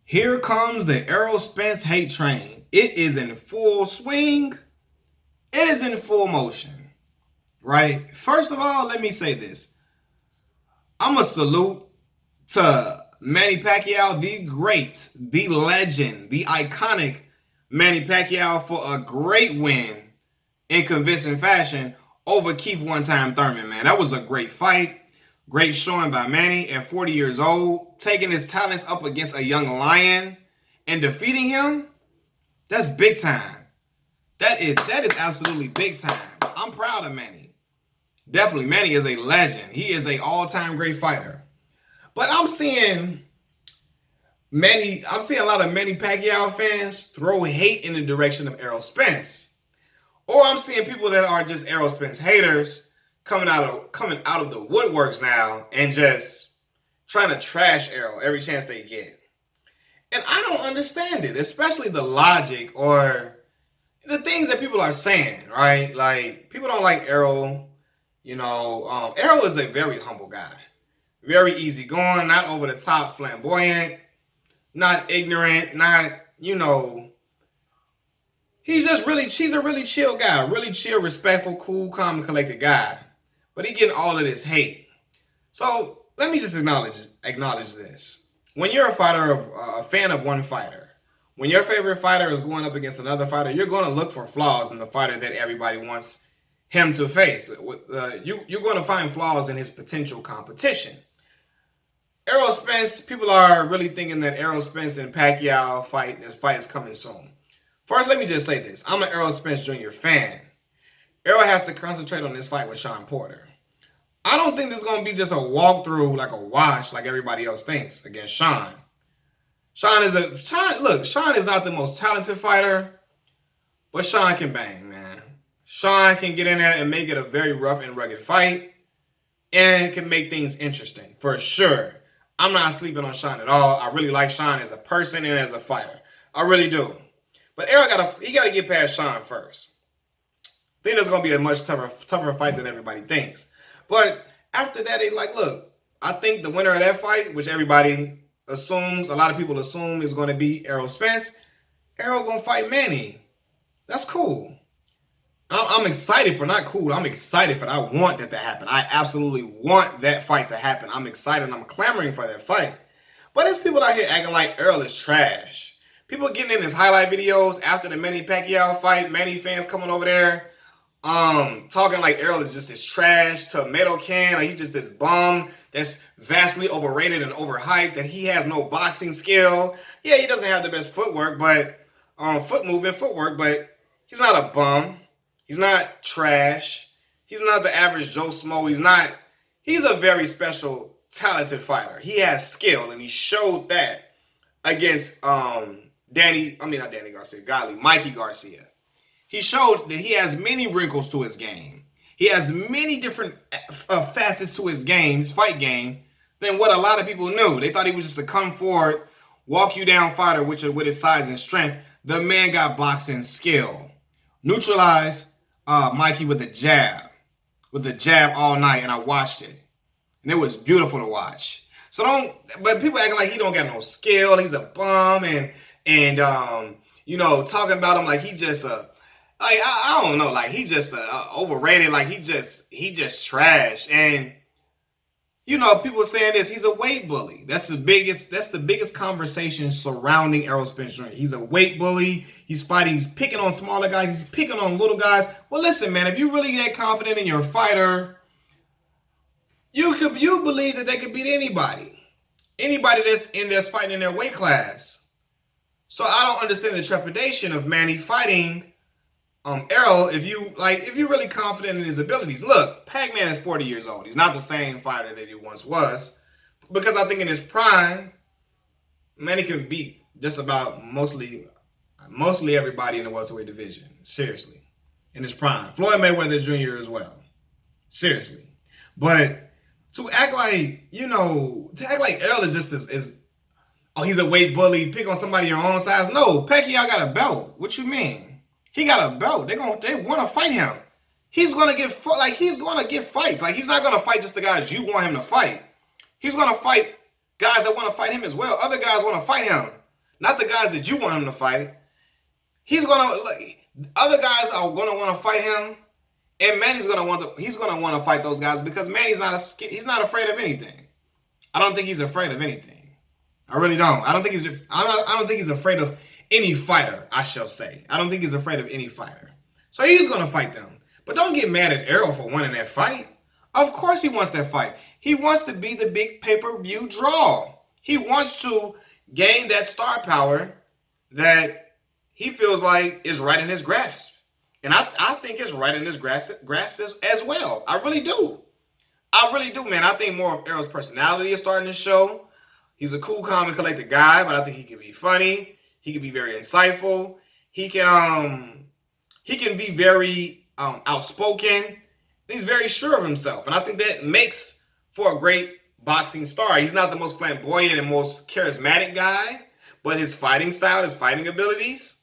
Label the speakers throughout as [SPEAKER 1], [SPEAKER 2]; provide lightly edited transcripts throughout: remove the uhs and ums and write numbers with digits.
[SPEAKER 1] Here comes the Errol Spence hate train. It is in full swing. It is in full motion, right? First of all, let me say this. I'm a salute to Manny Pacquiao, the great, the legend, the iconic Manny Pacquiao for a great win in convincing fashion over Keith One Time Thurman, man. That was a great fight. Great showing by Manny at 40 years old, taking his talents up against a young lion and defeating him. That's big time. That is absolutely big time. I'm proud of Manny. Definitely, Manny is a legend. He is a all-time great fighter. But I'm seeing a lot of Manny Pacquiao fans throw hate in the direction of Errol Spence. Or I'm seeing people that are just Errol Spence haters coming out of the woodworks now and just trying to trash Errol every chance they get. And I don't understand it, especially the logic or the things that people are saying, right? Like, people don't like Errol. Errol is a very humble guy. Very easygoing, not over the top, flamboyant, not ignorant, not, he's a really chill guy, really chill, respectful, cool, calm, and collected guy. But he getting all of this hate. So let me just acknowledge this. When you're a fan of one fighter, when your favorite fighter is going up against another fighter, you're going to look for flaws in the fighter that everybody wants him to face. You're going to find flaws in his potential competition. Errol Spence, people are really thinking that Errol Spence and Pacquiao this fight is coming soon. First, let me just say this. I'm an Errol Spence Jr. fan. Errol has to concentrate on this fight with Sean Porter. I don't think this is going to be just a walkthrough, like a wash, like everybody else thinks against Sean. Sean is not the most talented fighter, but Sean can bang, man. Sean can get in there and make it a very rough and rugged fight and can make things interesting, for sure. I'm not sleeping on Sean at all. I really like Sean as a person and as a fighter. I really do. But Errol got to get past Sean first. I think there's going to be a much tougher fight than everybody thinks. But after that, look, I think the winner of that fight, which everybody assumes, a lot of people assume is going to be Errol Spence, Errol going to fight Manny. That's cool. I'm excited for, not cool, I'm excited for that. I want that to happen. I absolutely want that fight to happen. I'm excited. I'm clamoring for that fight. But there's people out here acting like Errol is trash. People getting in his highlight videos after the Manny Pacquiao fight. Manny fans coming over there, talking like Errol is just this trash tomato can, like he's just this bum that's vastly overrated and overhyped, that he has no boxing skill. Yeah, he doesn't have the best footwork, but footwork, but he's not a bum. He's not trash. He's not the average Joe Smo. He's a very special, talented fighter. He has skill, and he showed that against Mikey Garcia. He showed that he has many wrinkles to his game. He has many different facets to his game, his fight game, than what a lot of people knew. They thought he was just a come forward, walk you down fighter with his size and strength. The man got boxing skill. Neutralized Mikey with a jab all night, and I watched it. And it was beautiful to watch. But people acting like he don't got no skill, he's a bum, and talking about him like he just I don't know, like he just overrated, like he just trash. And people saying this, he's a weight bully. That's the biggest conversation surrounding Errol Spence Jr. He's a weight bully. He's picking on smaller guys, he's picking on little guys. Well, listen, man, if you really that confident in your fighter, you believe that they could beat anybody that's in there fighting in their weight class. So I don't understand the trepidation of Manny fighting Errol if you're really confident in his abilities. Look, Pac-Man is 40 years old. He's not the same fighter that he once was, because I think in his prime, Manny can beat just about mostly everybody in the welterweight division. Seriously, in his prime, Floyd Mayweather Jr. as well. Seriously, but to act like Errol is just he's a weight bully, pick on somebody your own size. No, Pacquiao got a belt. What you mean? He got a belt. They want to fight him. He's gonna get fights. Like, he's not gonna fight just the guys you want him to fight. He's gonna fight guys that want to fight him as well. Other guys want to fight him. not the guys that you want him to fight. He's gonna like, other guys are gonna want to fight him, and Manny's gonna he's gonna want to fight those guys because Manny's he's not afraid of anything. I don't think he's afraid of anything. I really don't. I don't think he's afraid of any fighter, I shall say. I don't think he's afraid of any fighter. So he's gonna fight them. But don't get mad at Errol for winning that fight. Of course he wants that fight. He wants to be the big pay-per-view draw. He wants to gain that star power that he feels like is right in his grasp. And I think it's right in his grasp as well. I really do. I really do, man. I think more of Errol's personality is starting to show. He's a cool, calm, and collected guy, but I think he can be funny. He can be very insightful. He can be very outspoken. He's very sure of himself, and I think that makes for a great boxing star. He's not the most flamboyant and most charismatic guy, but his fighting style, his fighting abilities,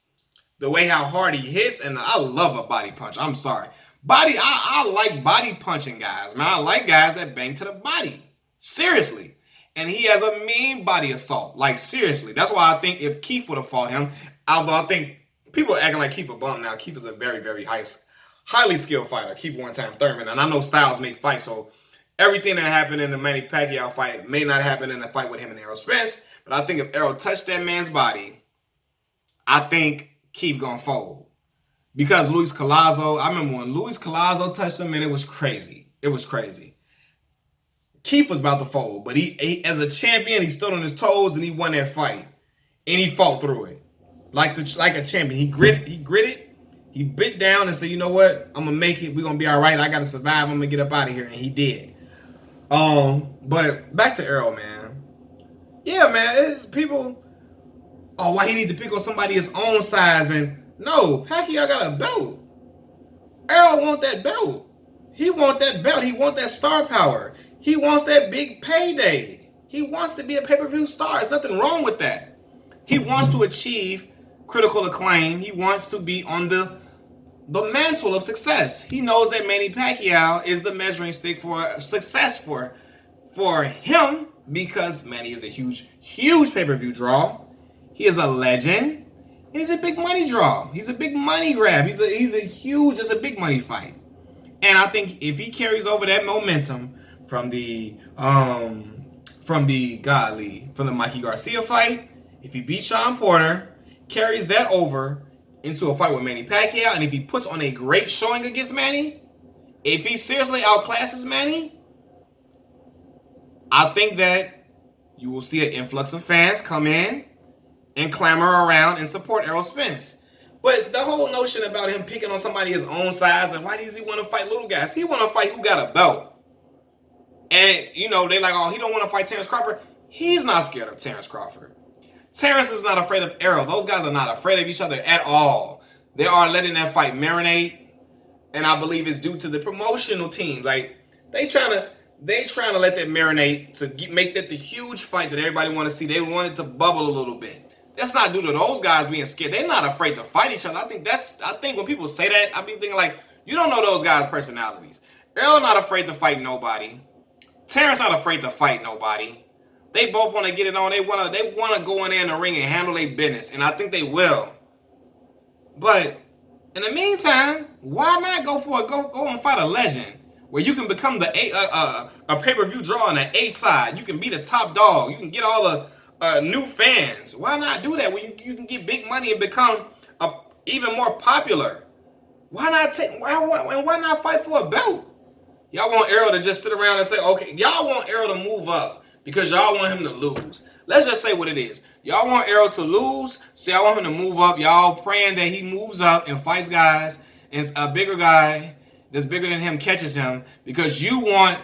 [SPEAKER 1] the way how hard he hits, and I love a body punch. I'm sorry. I like body punching guys, man. I like guys that bang to the body. Seriously. And he has a mean body assault. Like, seriously. That's why I think if Keith would have fought him, although I think people are acting like Keith a bum now. Keith is a very, very highly skilled fighter. Keith one-time Thurman. And I know styles make fights, so everything that happened in the Manny Pacquiao fight may not happen in the fight with him and Errol Spence. But I think if Errol touched that man's body, I think Keith gonna fold. Because Luis Collazo, I remember when Luis Collazo touched him, and it was crazy. It was crazy. Keith was about to fold, but he as a champion, he stood on his toes and he won that fight. And he fought through it. Like a champion. He gritted, he bit down and said, you know what? I'm gonna make it. We're gonna be all right. I gotta survive. I'm gonna get up out of here. And he did. But back to Errol, man. Yeah, man, it's people, oh, why he need to pick on somebody his own size, and no, Pacquiao got a belt. Errol want that belt. He want that belt. He want that star power. He wants that big payday. He wants to be a pay-per-view star. There's nothing wrong with that. He wants to achieve critical acclaim. He wants to be on the mantle of success. He knows that Manny Pacquiao is the measuring stick for success for him because Manny is a huge pay-per-view draw. He is a legend. He's a big money draw. He's a big money grab. It's a big money fight. And I think if he carries over that momentum from the Mikey Garcia fight, if he beats Sean Porter, carries that over into a fight with Manny Pacquiao, and if he puts on a great showing against Manny, if he seriously outclasses Manny, I think that you will see an influx of fans come in and clamor around and support Errol Spence. But the whole notion about him picking on somebody his own size and why does he want to fight little guys? He want to fight who got a belt. And, you know, they like, oh, he don't want to fight Terrence Crawford. He's not scared of Terrence Crawford. Terrence is not afraid of Errol. Those guys are not afraid of each other at all. They are letting that fight marinate. And I believe it's due to the promotional teams. Like, they trying to let that marinate to make that the huge fight that everybody want to see. They want it to bubble a little bit. That's not due to those guys being scared. They're not afraid to fight each other. I think when people say that, I be thinking like, you don't know those guys' personalities. Errol not afraid to fight nobody. Terrence not afraid to fight nobody. They both want to get it on. They want to go in there in the ring and handle their business, and I think they will. But in the meantime, why not go and fight a legend where you can become a pay-per-view draw on the A side. You can be the top dog. You can get all the new fans. Why not do that when you can get big money and become even more popular? Why not fight for a belt? Y'all want Errol to just sit around and say, okay, y'all want Errol to move up because y'all want him to lose. Let's just say what it is. Y'all want Errol to lose, so y'all want him to move up. Y'all praying that he moves up and fights guys, and a bigger guy that's bigger than him catches him because you want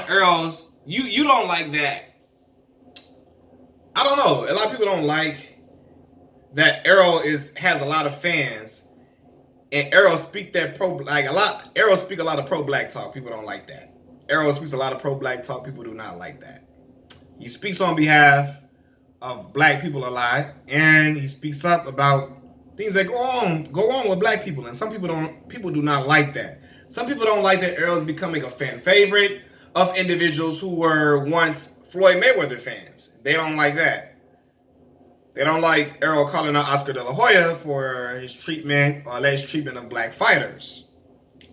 [SPEAKER 1] Errol's, you don't like that. I don't know. A lot of people don't like that Errol has a lot of fans. And Errol speak a lot of pro-black talk. People don't like that. Errol speaks a lot of pro-black talk. People do not like that. He speaks on behalf of black people a lot, and he speaks up about things that go on with black people. And some people do not like that. Some people don't like that Errol's becoming a fan favorite of individuals who were once Floyd Mayweather fans. They don't like that. They don't like Errol calling out Oscar De La Hoya for his treatment or alleged treatment of black fighters.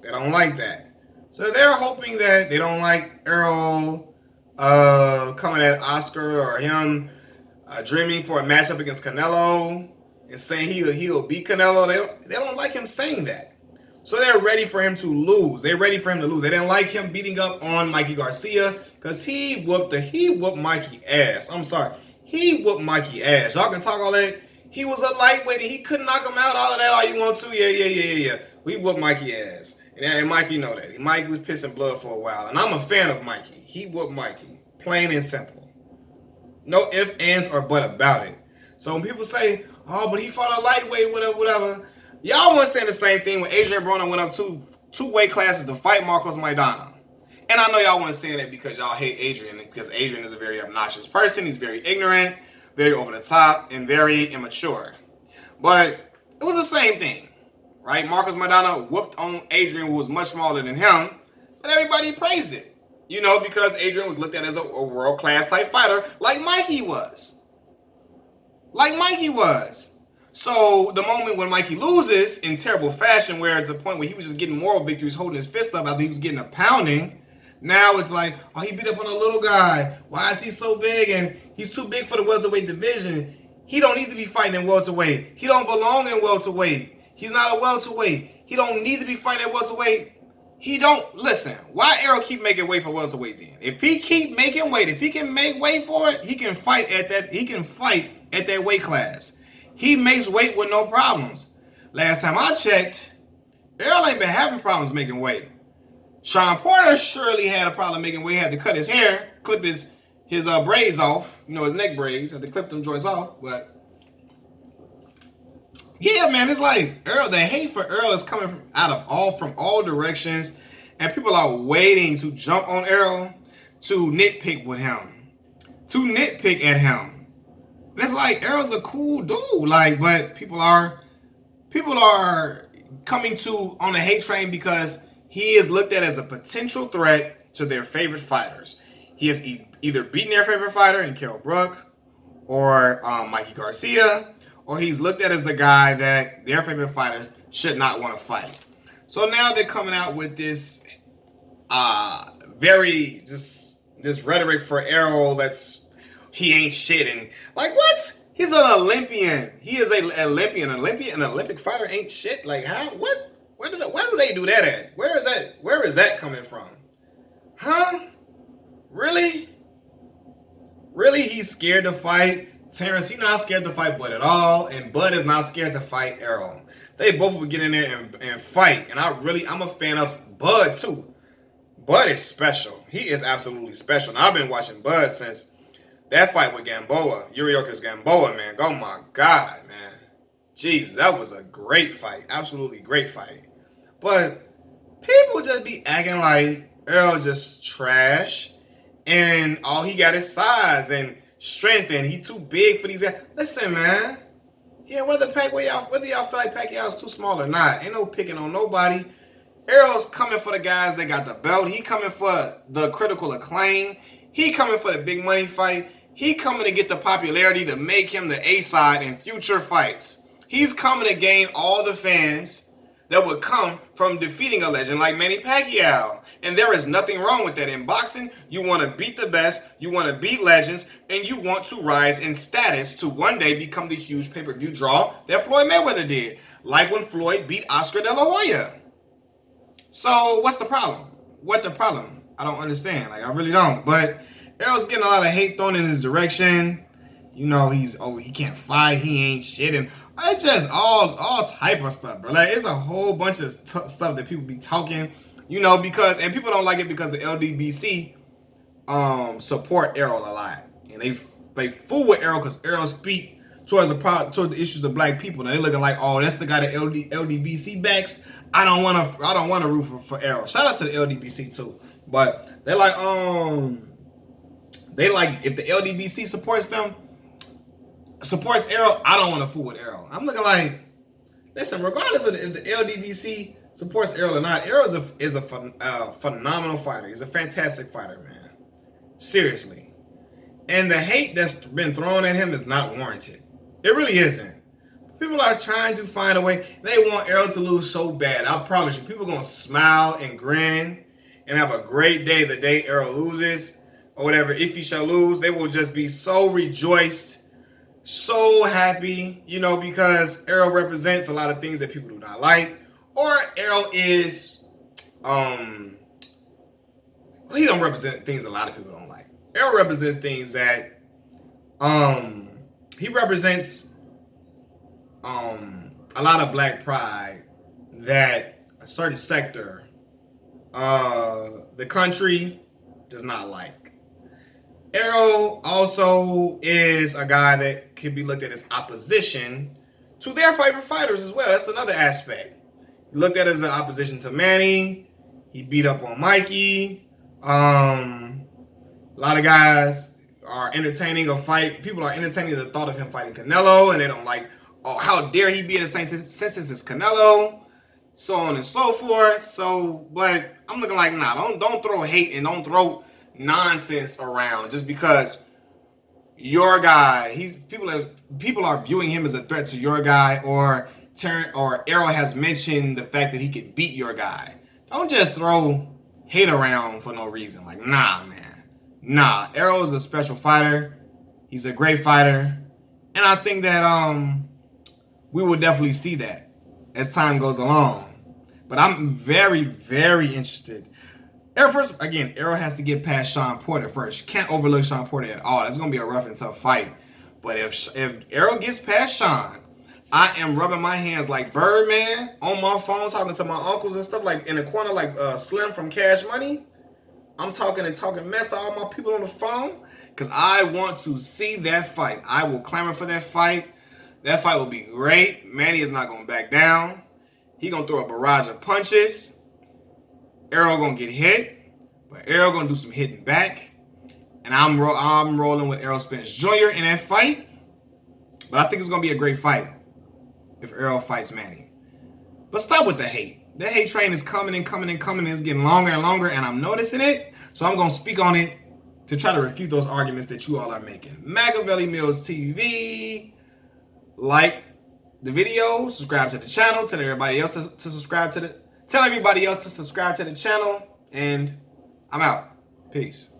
[SPEAKER 1] They don't like that. So they're hoping that they don't like Errol coming at Oscar or him dreaming for a matchup against Canelo and saying he'll beat Canelo. They don't like him saying that. So they're ready for him to lose. They're ready for him to lose. They didn't like him beating up on Mikey Garcia because he whooped Mikey ass. I'm sorry. He whooped Mikey ass. Y'all can talk all that. He was a lightweight and he couldn't knock him out. All of that, all you want to. Yeah. We whooped Mikey ass. And Mikey know that. Mikey was pissing blood for a while. And I'm a fan of Mikey. He whooped Mikey. Plain and simple. No ifs, ands, or but about it. So when people say, oh, but he fought a lightweight, whatever. Y'all want to say the same thing when Adrian Broner went up two weight classes to fight Marcos Maidana. And I know y'all want to say that because y'all hate Adrian, because Adrian is a very obnoxious person. He's very ignorant, very over the top, and very immature. But it was the same thing, right? Marcos Maidana whooped on Adrian, who was much smaller than him, but everybody praised it. You know, because Adrian was looked at as a world-class type fighter like Mikey was. So the moment when Mikey loses in terrible fashion, where it's a point where he was just getting moral victories, holding his fist up after he was getting a pounding, now it's like, oh, he beat up on a little guy. Why is he so big? And he's too big for the welterweight division. He don't need to be fighting in welterweight. He don't belong in welterweight. He's not a welterweight. He don't need to be fighting at welterweight. He don't, listen, why Errol keep making weight for welterweight then? If he keep making weight, if he can make weight for it, he can fight at that weight class. He makes weight with no problems. Last time I checked, Errol ain't been having problems making weight. Sean Porter surely had a problem making weight, had to cut his hair, clip his braids off, his neck braids, had to clip them joints off, but yeah, man, it's like Errol, the hate for Errol is coming from all directions, and people are waiting to jump on Errol to nitpick with him, to nitpick at him. And it's like Errol's a cool dude, but people are coming on the hate train because he is looked at as a potential threat to their favorite fighters. He has either beaten their favorite fighter in Kell Brook or Mikey Garcia, or he's looked at as the guy that their favorite fighter should not want to fight. So now they're coming out with this this rhetoric for Errol that's he ain't shit and like what? He's an Olympian. He is an Olympian. An Olympic fighter ain't shit. Like how? What? Where do they do that at? Where is that coming from? Huh? Really? Really? He's scared to fight Terrence. He's not scared to fight Bud at all, and Bud is not scared to fight Errol. They both would get in there and fight, and I'm a fan of Bud too. Bud is special. He is absolutely special. And I've been watching Bud since that fight with Gamboa, Yuriorkis Gamboa, man. Oh my God, man. Jeez, that was a great fight. Absolutely great fight. But people just be acting like Errol just trash, and all he got is size and strength, and he too big for these guys. Listen, man. Yeah, whether y'all feel like Pacquiao's too small or not, ain't no picking on nobody. Errol's coming for the guys that got the belt. He coming for the critical acclaim. He coming for the big money fight. He coming to get the popularity to make him the A-side in future fights. He's coming to gain all the fans that would come from defeating a legend like Manny Pacquiao. And there is nothing wrong with that. In boxing, you want to beat the best, you want to beat legends, and you want to rise in status to one day become the huge pay-per-view draw that Floyd Mayweather did. Like when Floyd beat Oscar De La Hoya. So what's the problem? What the problem? I don't understand. I really don't. But Errol's getting a lot of hate thrown in his direction. He can't fight, he ain't shit, and it's just all type of stuff, bro. It's a whole bunch of stuff that people be talking, and people don't like it because the LDBC support Errol a lot, and they fool with Errol because Errol speak towards the issues of black people, and they looking like, oh, that's the guy that LDBC backs. I don't want to root for Errol. Shout out to the LDBC too, but they like if the LDBC supports Errol, I don't want to fool with Errol. I'm looking like, listen, regardless of if the LDBC supports Errol or not, Errol is a phenomenal fighter. He's a fantastic fighter, man. Seriously. And the hate that's been thrown at him is not warranted. It really isn't. People are trying to find a way. They want Errol to lose so bad. I promise you, people are going to smile and grin and have a great day the day Errol loses or whatever. If he shall lose, they will just be so rejoiced, so happy, because Errol represents a lot of things that people do not like. Or Errol is, he don't represent things a lot of people don't like. Errol represents things that, he represents a lot of black pride that a certain sector the country does not like. Errol also is a guy that can be looked at as opposition to their favorite fighters as well. That's another aspect. He looked at as an opposition to Manny. He beat up on Mikey. A lot of guys are entertaining a fight. People are entertaining the thought of him fighting Canelo, and they don't like, oh, how dare he be in the same sentence as Canelo, so on and so forth. So, but I'm looking like, nah, don't throw hate and don't throw nonsense around just because your guy, people are viewing him as a threat to your guy, or Errol has mentioned the fact that he could beat your guy. Don't just throw hate around for no reason. Like, nah, man. Nah, Errol is a special fighter. He's a great fighter. And I think that we will definitely see that as time goes along. But I'm very, very interested. Errol has to get past Sean Porter first. Can't overlook Sean Porter at all. That's going to be a rough and tough fight. But if Errol gets past Sean, I am rubbing my hands like Birdman on my phone, talking to my uncles and stuff, like in the corner, like Slim from Cash Money. I'm talking mess to all my people on the phone because I want to see that fight. I will clamor for that fight. That fight will be great. Manny is not going to back down. He going to throw a barrage of punches. Errol going to get hit, but Errol going to do some hitting back. And I'm rolling with Errol Spence Jr. in that fight. But I think it's going to be a great fight if Errol fights Manny. But stop with the hate. The hate train is coming and coming and coming. It's getting longer and longer, and I'm noticing it. So I'm going to speak on it to try to refute those arguments that you all are making. Machiavelli Mills TV. Like the video, subscribe to the channel, tell everybody else to subscribe to the channel, and I'm out. Peace.